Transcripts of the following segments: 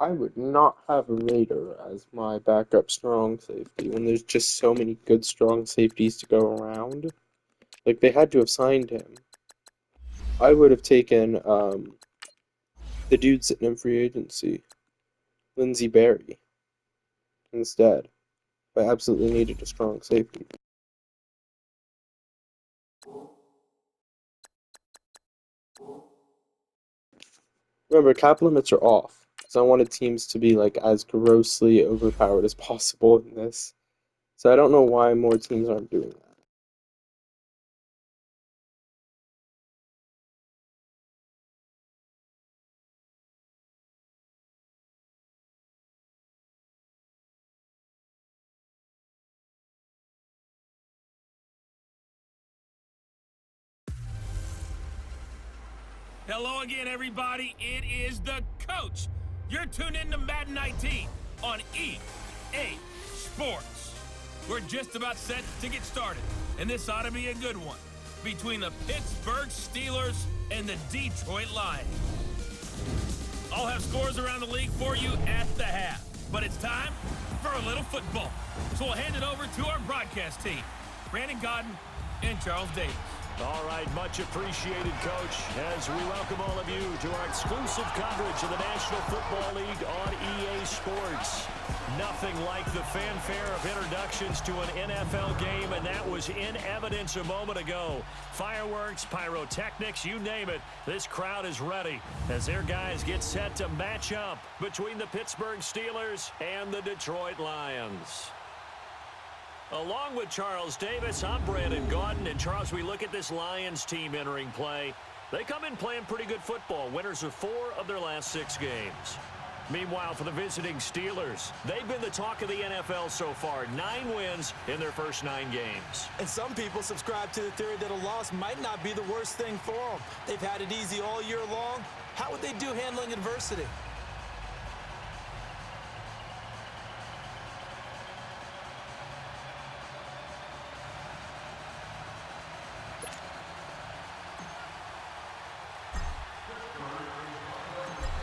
I would not have a Raider as my backup strong safety when there's just so many good strong safeties to go around. Like, they had to have signed him. I would have taken the dude sitting in free agency, Lindsey Berry, instead. I absolutely needed a strong safety. Remember, cap limits are off, because I wanted teams to be like as grossly overpowered as possible in this. So I don't know why more teams aren't doing that. Hello again, everybody. It is the coach. You're tuned in to Madden 19. on EA Sports. We're just about set to get started, and this ought to be a good one between the Pittsburgh Steelers and the Detroit Lions. I'll have scores around the league for you at the half, but it's time for a little football. So we'll hand it over to our broadcast team, Brandon Godden and Charles Davis. All right, much appreciated, Coach, as we welcome all of you to our exclusive coverage of the National Football League on EA Sports. Nothing like the fanfare of introductions to an NFL game, and that was in evidence a moment ago. Fireworks, pyrotechnics, you name it, this crowd is ready as their guys get set to match up between the Pittsburgh Steelers and the Detroit Lions. Along with Charles Davis, I'm Brandon Godden. And Charles, we look at this Lions team entering play. They come in playing pretty good football. Winners of 4 of their last 6 games. Meanwhile, for the visiting Steelers, they've been the talk of the NFL so far. 9 wins in their first 9 games. And some people subscribe to the theory that a loss might not be the worst thing for them. They've had it easy all year long. How would they do handling adversity?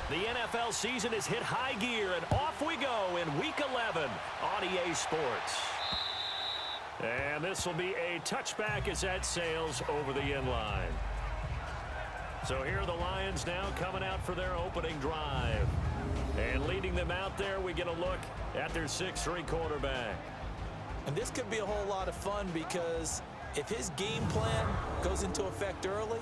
The NFL season has hit high gear, and off we go in Week 11 on EA Sports. And this will be a touchback as that sails over the end line. So here are the Lions now coming out for their opening drive. And leading them out there, we get a look at their 6'3" quarterback. And this could be a whole lot of fun because if his game plan goes into effect early,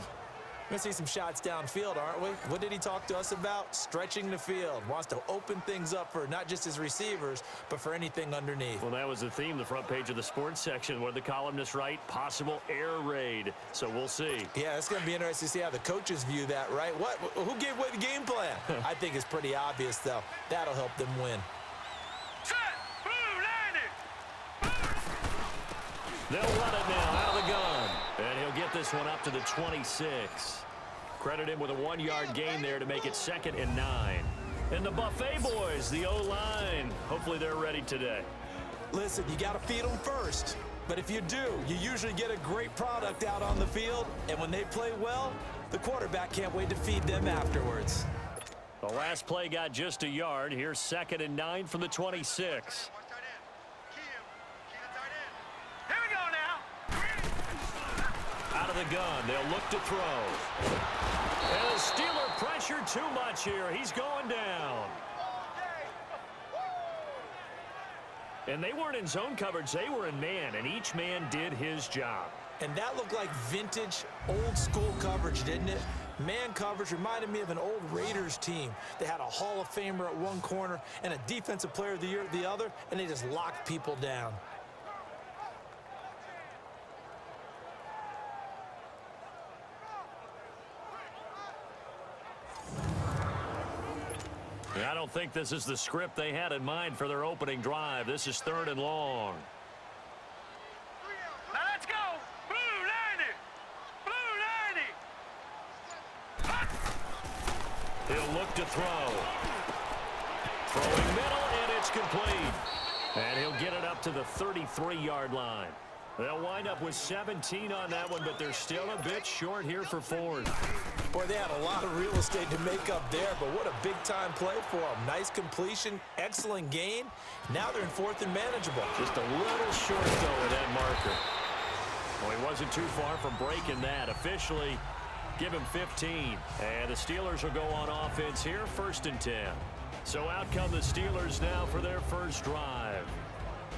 we're going to see some shots downfield, aren't we? What did he talk to us about? Stretching the field. Wants to open things up for not just his receivers, but for anything underneath. Well, that was the theme, the front page of the sports section. What did the columnists write? Possible air raid. So we'll see. Yeah, it's going to be interesting to see how the coaches view that, right? Who gave away the game plan? I think it's pretty obvious, though. That'll help them win. They'll run it now out of the gun. And he'll get this one up to the 26. Credit him with a 1-yard gain there to make it 2nd and 9. And the Buffet boys, the O-line, hopefully they're ready today. Listen, you got to feed them first. But if you do, you usually get a great product out on the field. And when they play well, the quarterback can't wait to feed them afterwards. The last play got just a yard. Here's 2nd and 9 from the 26. Out of the gun, they'll look to throw. And the Steeler pressure too much here. He's going down. And they weren't in zone coverage. They were in man, and each man did his job. And that looked like vintage, old-school coverage, didn't it? Man coverage reminded me of an old Raiders team. They had a Hall of Famer at one corner and a Defensive Player of the Year at the other, and they just locked people down. I don't think this is the script they had in mind for their opening drive. This is 3rd and long. Now let's go! Blue 90! Blue 90! He'll look to throw. Throwing middle, and it's complete. And he'll get it up to the 33-yard line. They'll wind up with 17 on that one, but they're still a bit short here for 4th. Boy, they had a lot of real estate to make up there, but what a big-time play for them. Nice completion, excellent gain. Now they're in 4th and manageable. Just a little short, though, with that marker. Well, he wasn't too far from breaking that. Officially, give him 15. And the Steelers will go on offense here, 1st and 10. So out come the Steelers now for their first drive.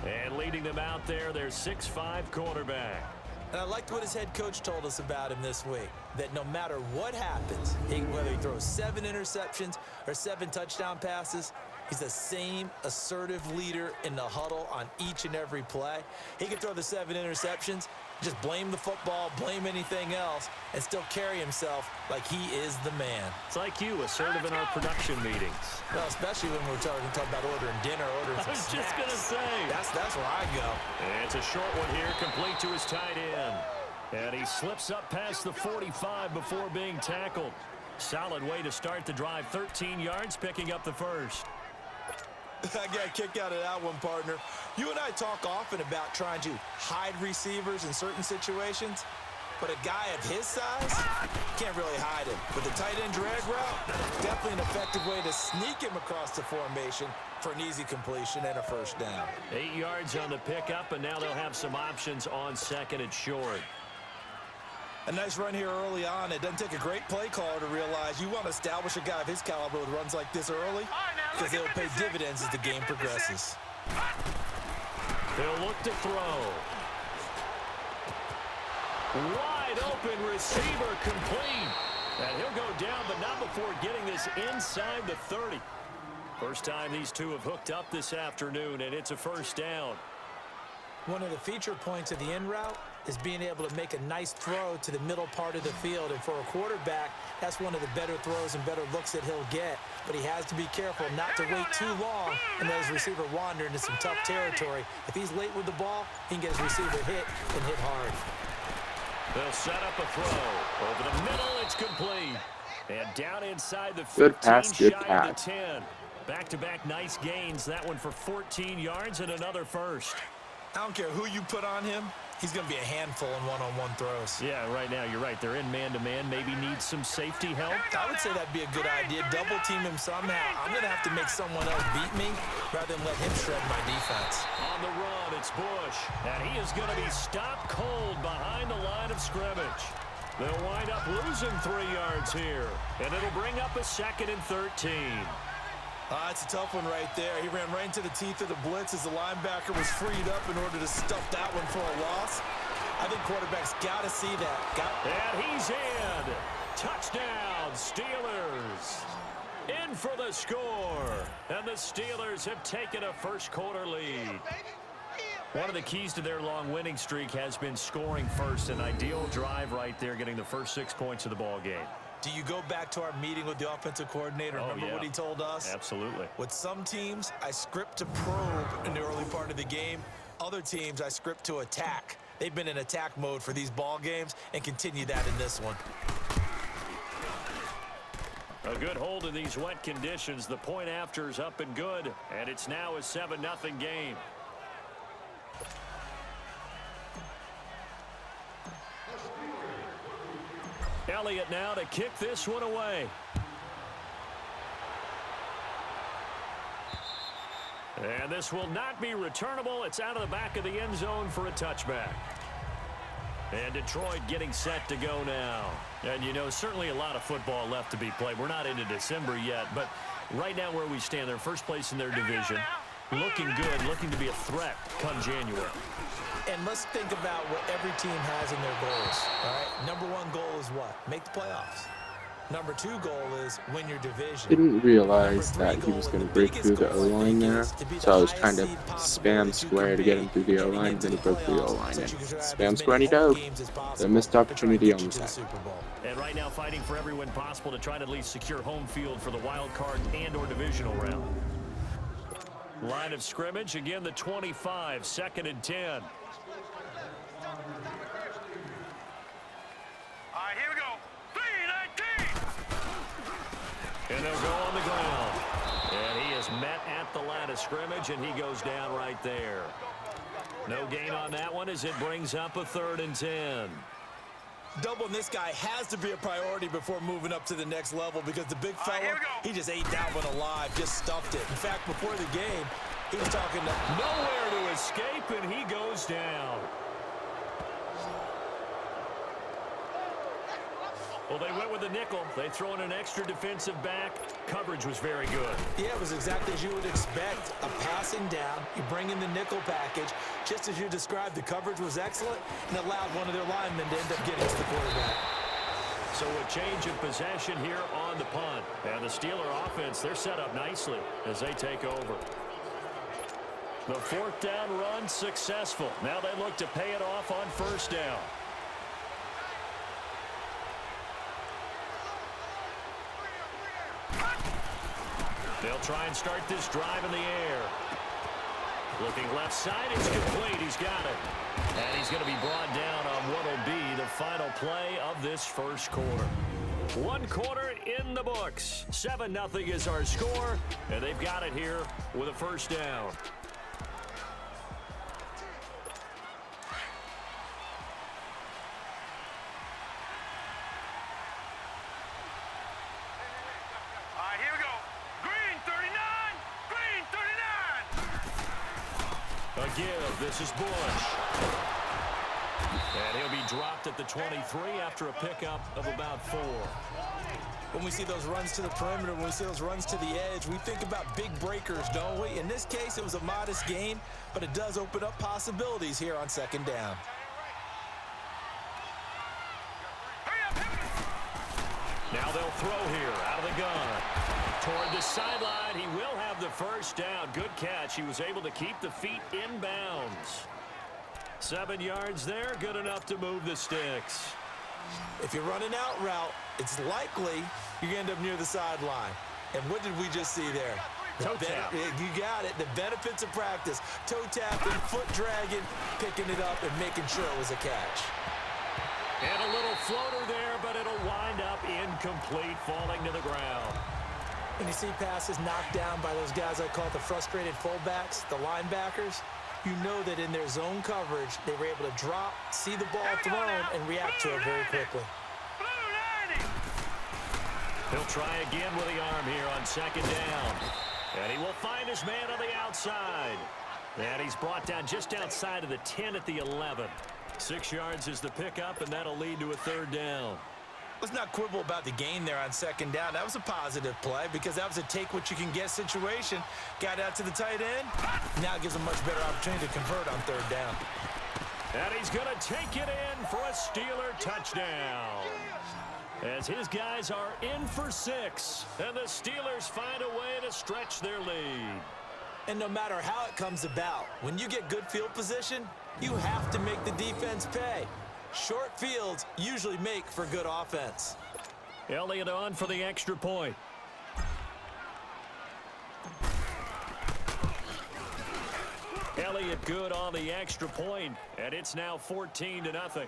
And leading them out there, their 6'5" quarterback. And I liked what his head coach told us about him this week, that no matter what happens, whether he throws 7 interceptions or 7 touchdown passes, he's the same assertive leader in the huddle on each and every play. He can throw the 7 interceptions, just blame the football, blame anything else, and still carry himself like he is the man. It's like you, assertive in our production meetings. Well, especially when we're talking about ordering dinner, ordering some snacks. I was just going to say. That's where I go. And it's a short one here, complete to his tight end. And he slips up past the 45 before being tackled. Solid way to start the drive, 13 yards, picking up the first. I got a kick out of that one, partner. You and I talk often about trying to hide receivers in certain situations, but a guy of his size can't really hide him. With the tight end drag route, definitely an effective way to sneak him across the formation for an easy completion and a first down. 8 yards on the pickup, and now they'll have some options on second and short. A nice run here early on. It doesn't take a great play caller to realize you want to establish a guy of his caliber with runs like this early because they'll pay dividends as the game progresses. They'll look to throw. Wide open receiver complete. And he'll go down, but not before getting this inside the 30. First time these two have hooked up this afternoon, and it's a first down. One of the feature points of the in route is being able to make a nice throw to the middle part of the field. And for a quarterback, that's one of the better throws and better looks that he'll get. But he has to be careful not to wait too long and let his receiver wander into some tough territory. If he's late with the ball, he can get his receiver hit and hit hard. They'll set up a throw. Over the middle, it's complete. And down inside the 15, Good pass, good shy of pass. the 10. Back-to-back nice gains. That one for 14 yards and another first. I don't care who you put on him. He's going to be a handful in one-on-one throws. Yeah, right now, you're right. They're in man-to-man. Maybe need some safety help. I would say that'd be a good idea. Double team him somehow. I'm going to have to make someone else beat me rather than let him shred my defense. On the run, it's Bush. And he is going to be stopped cold behind the line of scrimmage. They'll wind up losing 3 yards here. And it'll bring up a 2nd and 13. It's a tough one right there. He ran right into the teeth of the blitz as the linebacker was freed up in order to stuff that one for a loss. I think quarterbacks got to see that. And he's in. Touchdown, Steelers. In for the score. And the Steelers have taken a first-quarter lead. One of the keys to their long winning streak has been scoring first. An ideal drive right there, getting the first 6 points of the ball game. Do you go back to our meeting with the offensive coordinator? Remember what he told us? Absolutely. With some teams, I script to probe in the early part of the game. Other teams, I script to attack. They've been in attack mode for these ball games and continue that in this one. A good hold in these wet conditions. The point after is up and good, and it's now a 7-0 game. Elliott now to kick this one away. And this will not be returnable. It's out of the back of the end zone for a touchback. And Detroit getting set to go now. And, you know, certainly a lot of football left to be played. We're not into December yet, but right now where we stand, they're first place in their division. Looking good, looking to be a threat come January. And let's think about what every team has in their goals, all right? Number one goal is what? Make the playoffs. Number two goal is win your division. Didn't realize that he was going to break through the O-line there, so I was trying to spam square to get him through the O-line, then he broke the O-line, and spam square and he dove. The missed opportunity on the side. And right now fighting for every win possible to try to at least secure home field for the wild card and or divisional round. Line of scrimmage, again the 25, 2nd and 10. All right, here we go. 3-19. And they'll go on the ground. And he is met at the line of scrimmage, and he goes down right there. No gain on that one as it brings up a 3rd and 10. Doubling this guy has to be a priority before moving up to the next level because the big fella, he just ate that one alive, just stuffed it. In fact, before the game, he was talking to nowhere to escape, and he goes down. Well, they went with the nickel. They throw in an extra defensive back. Coverage was very good. Yeah, it was exactly as you would expect. A passing down, you bring in the nickel package. Just as you described, the coverage was excellent and allowed one of their linemen to end up getting to the quarterback. So a change of possession here on the punt. And the Steeler offense, they're set up nicely as they take over. The 4th down run successful. Now they look to pay it off on 1st down. They'll try and start this drive in the air. Looking left side, it's complete. He's got it. And he's going to be brought down on what will be the final play of this first quarter. One quarter in the books. 7-0 is our score, and they've got it here with a first down. Here we go. Green 39. Green 39. A give. This is Bush. And he'll be dropped at the 23 after a pickup of about 4. When we see those runs to the perimeter, when we see those runs to the edge, we think about big breakers, don't we? In this case, it was a modest gain, but it does open up possibilities here on second down. Now they'll throw here out of the gun. Toward the sideline, he will have the first down. Good catch. He was able to keep the feet in bounds. 7 yards there, good enough to move the sticks. If you're running out route, it's likely you're going to end up near the sideline. And what did we just see there? Toe tap. You got it. The benefits of practice. Toe tapping, foot dragging, picking it up, and making sure it was a catch. And a little floater there, but it'll wind up incomplete, falling to the ground. When you see passes knocked down by those guys I call the frustrated fullbacks, the linebackers, you know that in their zone coverage, they were able to drop, see the ball thrown, and react to it very quickly. He'll try again with the arm here on second down. And he will find his man on the outside. And he's brought down just outside of the 10 at the 11. 6 yards is the pickup, and that'll lead to a third down. Let's not quibble about the gain there on second down. That was a positive play because that was a take-what-you-can-get situation. Got out to the tight end. Now gives a much better opportunity to convert on third down. And he's going to take it in for a Steeler touchdown. As his guys are in for 6, and the Steelers find a way to stretch their lead. And no matter how it comes about, when you get good field position, you have to make the defense pay. Short fields usually make for good offense. Elliott on for the extra point. Elliott good on the extra point, and it's now 14-0.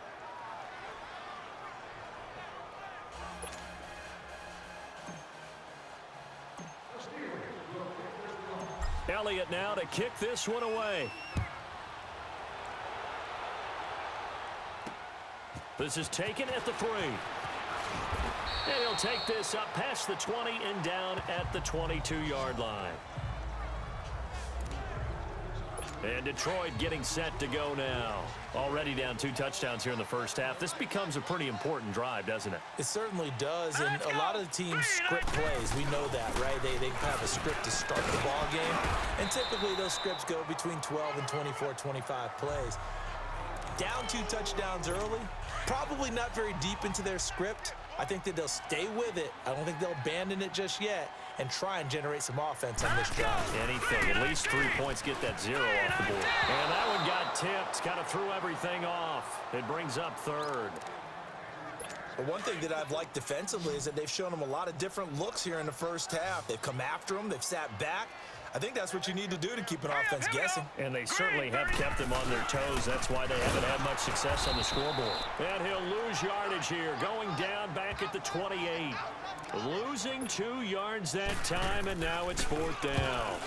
Elliott now to kick this one away. This is taken at the 3. And he'll take this up past the 20 and down at the 22-yard line. And Detroit getting set to go now. Already down 2 touchdowns here in the first half. This becomes a pretty important drive, doesn't it? It certainly does, and a lot of the teams script plays. We know that, right? They have a script to start the ball game, and typically those scripts go between 12 and 24, 25 plays. Down 2 touchdowns early, probably not very deep into their script. I think that they'll stay with it. I don't think they'll abandon it just yet and try and generate some offense on this drive. Anything, at least 3 points, get that 0 off the board. And that one got tipped, kind of threw everything off. It brings up third. But one thing that I've liked defensively is that they've shown them a lot of different looks here in the first half. They've come after them, they've sat back. I think that's what you need to do to keep an offense guessing. And they certainly have kept them on their toes. That's why they haven't had much success on the scoreboard. And he'll lose yardage here, going down back at the 28. Losing 2 yards that time, and now it's 4th down.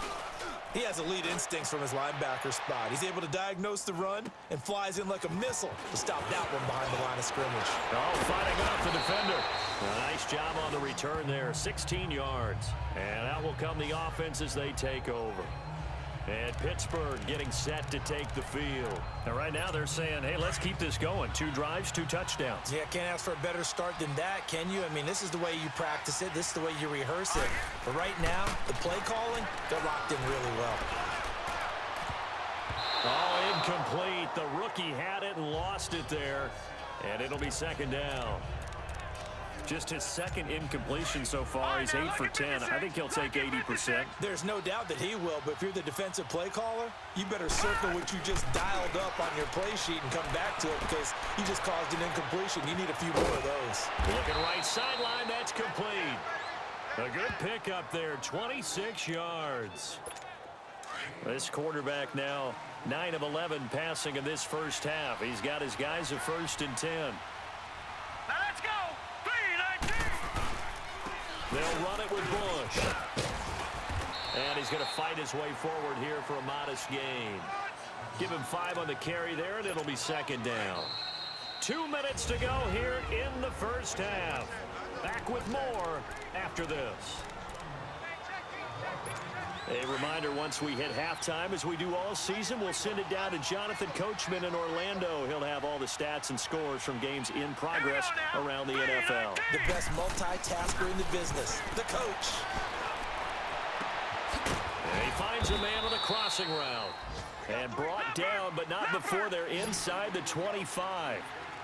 He has elite instincts from his linebacker spot. He's able to diagnose the run and flies in like a missile to stop that one behind the line of scrimmage. Oh, fighting off the defender. A nice job on the return there, 16 yards. And out will come the offense as they take over. And Pittsburgh getting set to take the field. And right now they're saying, hey, let's keep this going. 2 drives, 2 touchdowns. Yeah, can't ask for a better start than that, can you? I mean, this is the way you practice it. This is the way you rehearse it. But right now, the play calling, they're locked in really well. Oh, incomplete. The rookie had it and lost it there. And it'll be 2nd down. Just his 2nd incompletion so far. He's 8 for 10. I think he'll take 80%. There's no doubt that he will, but if you're the defensive play caller, you better circle what you just dialed up on your play sheet and come back to it because you just caused an incompletion. You need a few more of those. Looking right sideline, that's complete. A good pickup there, 26 yards. This quarterback now 9 of 11 passing in this first half. He's got his guys at 1st and 10. Now let's go. 3-19. They'll run it with Bush. And he's going to fight his way forward here for a modest gain. Give him 5 on the carry there, and it'll be second down. 2 minutes to go here in the first half. Back with more after this. A reminder, once we hit halftime, as we do all season, we'll send it down to Jonathan Coachman in Orlando. He'll have all the stats and scores from games in progress around the NFL. The best multitasker in the business, the coach. And he finds a man on the crossing route. And brought down, but not before they're inside the 25.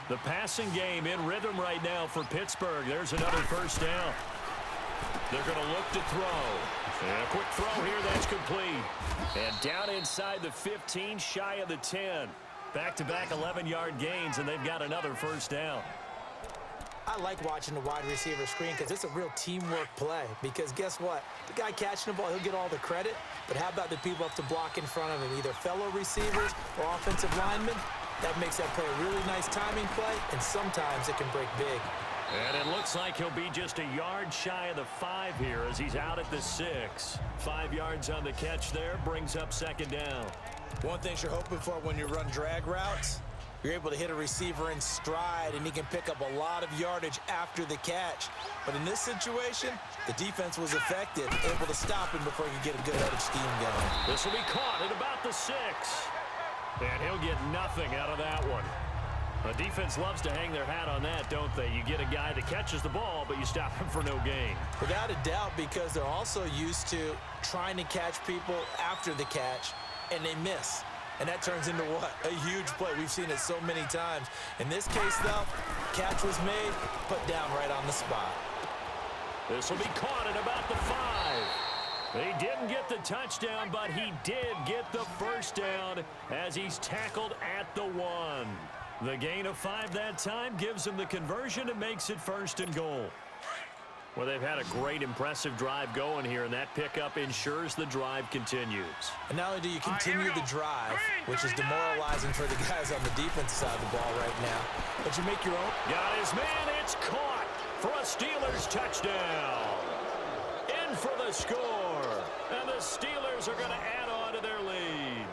The passing game in rhythm right now for Pittsburgh. There's another first down. They're going to look to throw. And a quick throw here, that's complete. And down inside the 15, shy of the 10. Back-to-back 11-yard gains, and they've got another first down. I like watching the wide receiver screen because it's a real teamwork play. Because guess what? The guy catching the ball, he'll get all the credit. But how about the people up to block in front of him, either fellow receivers or offensive linemen? That makes that play a really nice timing play, and sometimes it can break big. And it looks like he'll be just a yard shy of the 5 here as he's out at the 6. 5 yards on the catch there, brings up second down. One thing you're hoping for when you run drag routes, you're able to hit a receiver in stride, and he can pick up a lot of yardage after the catch. But in this situation, the defense was effective, able to stop him before he could get a good head of steam going. This will be caught at about the 6. And he'll get nothing out of that one. The defense loves to hang their hat on that, don't they? You get a guy that catches the ball, but you stop him for no gain. Without a doubt, because they're also used to trying to catch people after the catch, and they miss. And that turns into what? A huge play. We've seen it so many times. In this case, though, catch was made, put down right on the spot. This will be caught at about the 5. He didn't get the touchdown, but he did get the first down as he's tackled at the 1. The gain of 5 that time gives him the conversion and makes it first and goal. Well, they've had a great, impressive drive going here, and that pickup ensures the drive continues. And not only do you continue the drive, which is demoralizing for the guys on the defensive side of the ball right now, but you make your own. Got his man. It's caught for a Steelers touchdown. In for the score. And the Steelers are going to add on to their lead.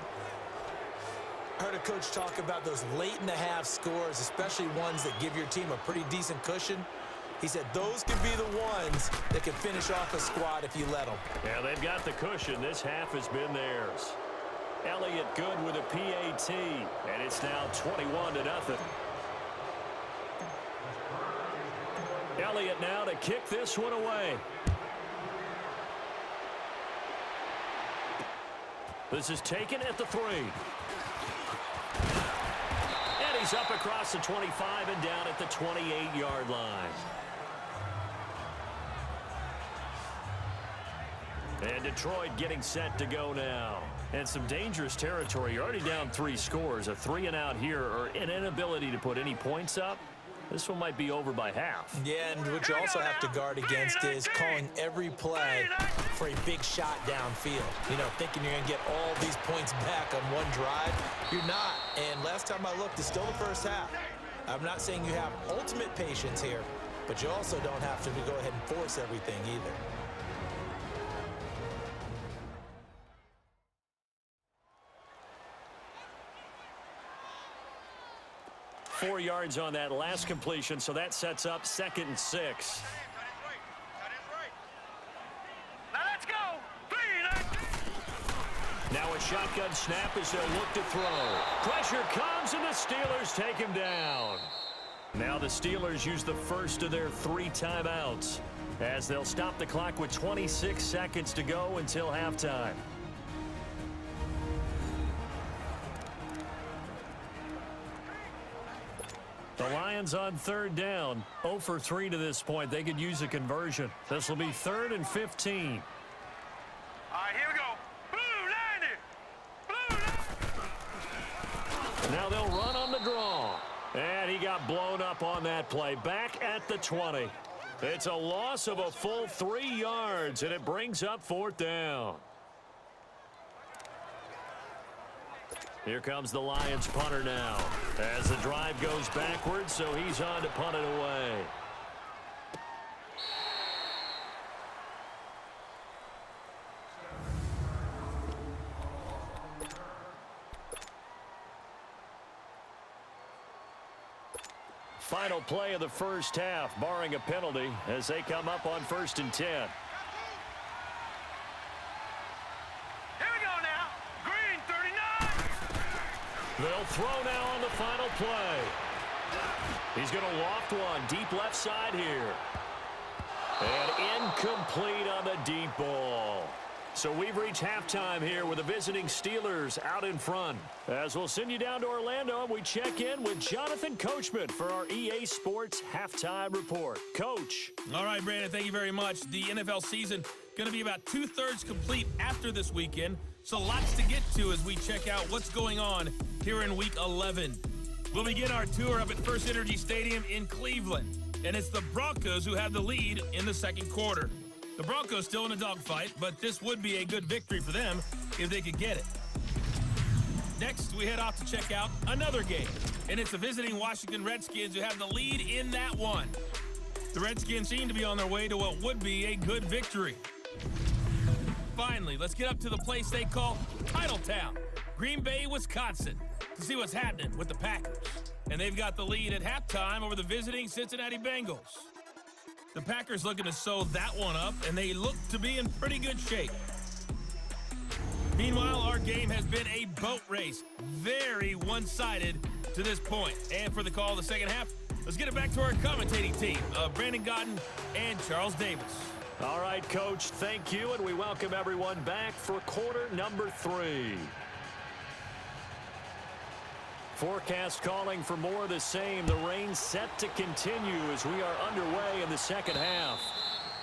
I heard a coach talk about those late-in-the-half scores, especially ones that give your team a pretty decent cushion. He said those could be the ones that can finish off a squad if you let them. Yeah, they've got the cushion. This half has been theirs. Elliott good with a PAT, and it's now 21-0. Elliott now to kick this one away. This is taken at the 3. And he's up across the 25 and down at the 28-yard line. And Detroit getting set to go now. And some dangerous territory. You're already down 3 scores. A 3-and-out here, or an inability to put any points up. This one might be over by half. Yeah, and what you also have to guard against is calling every play for a big shot downfield. You know, thinking you're going to get all these points back on one drive. You're not. And last time I looked, it's still the first half. I'm not saying you have ultimate patience here, but you also don't have to go ahead and force everything either. Four yards on that last completion, so that sets up 2nd and 6. Now let's go. Now a shotgun snap as they'll look to throw. Pressure comes, and the Steelers take him down. Now the Steelers use the first of their 3 timeouts as they'll stop the clock with 26 seconds to go until halftime. The Lions on 3rd down, 0 for 3 to this point. They could use a conversion. This will be 3rd and 15. All right, here we go. Blue line it. Now they'll run on the draw. And he got blown up on that play. Back at the 20. It's a loss of a full 3 yards, and it brings up 4th down. Here comes the Lions punter now as the drive goes backwards, so he's on to punt it away. Final play of the first half, barring a penalty, as they come up on 1st and 10. Here we go now. Green 39. They'll throw now on the final play. He's going to loft one deep left side here. And incomplete on the deep ball. So we've reached halftime here with the visiting Steelers out in front. As we'll send you down to Orlando, we check in with Jonathan Coachman for our EA Sports Halftime Report. Coach. All right, Brandon, thank you very much. The NFL season going to be about 2/3 complete after this weekend. So lots to get to as we check out what's going on here in Week 11. We'll begin our tour up at First Energy Stadium in Cleveland. And it's the Broncos who have the lead in the second quarter. The Broncos still in a dogfight, but this would be a good victory for them if they could get it. Next, we head off to check out another game, and it's the visiting Washington Redskins who have the lead in that one. The Redskins seem to be on their way to what would be a good victory. Finally, let's get up to the place they call Titletown, Green Bay, Wisconsin, to see what's happening with the Packers. And they've got the lead at halftime over the visiting Cincinnati Bengals. The Packers looking to sew that one up, and they look to be in pretty good shape. Meanwhile, our game has been a boat race. Very one-sided to this point. And for the call of the second half, let's get it back to our commentating team, Brandon Godden and Charles Davis. All right, Coach, thank you, and we welcome everyone back for quarter number 3. Forecast calling for more of the same. The rain set to continue as we are underway in the second half.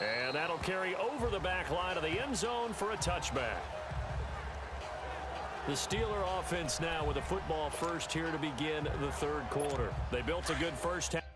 And that'll carry over the back line of the end zone for a touchback. The Steeler offense now with a football first here to begin the third quarter. They built a good first half.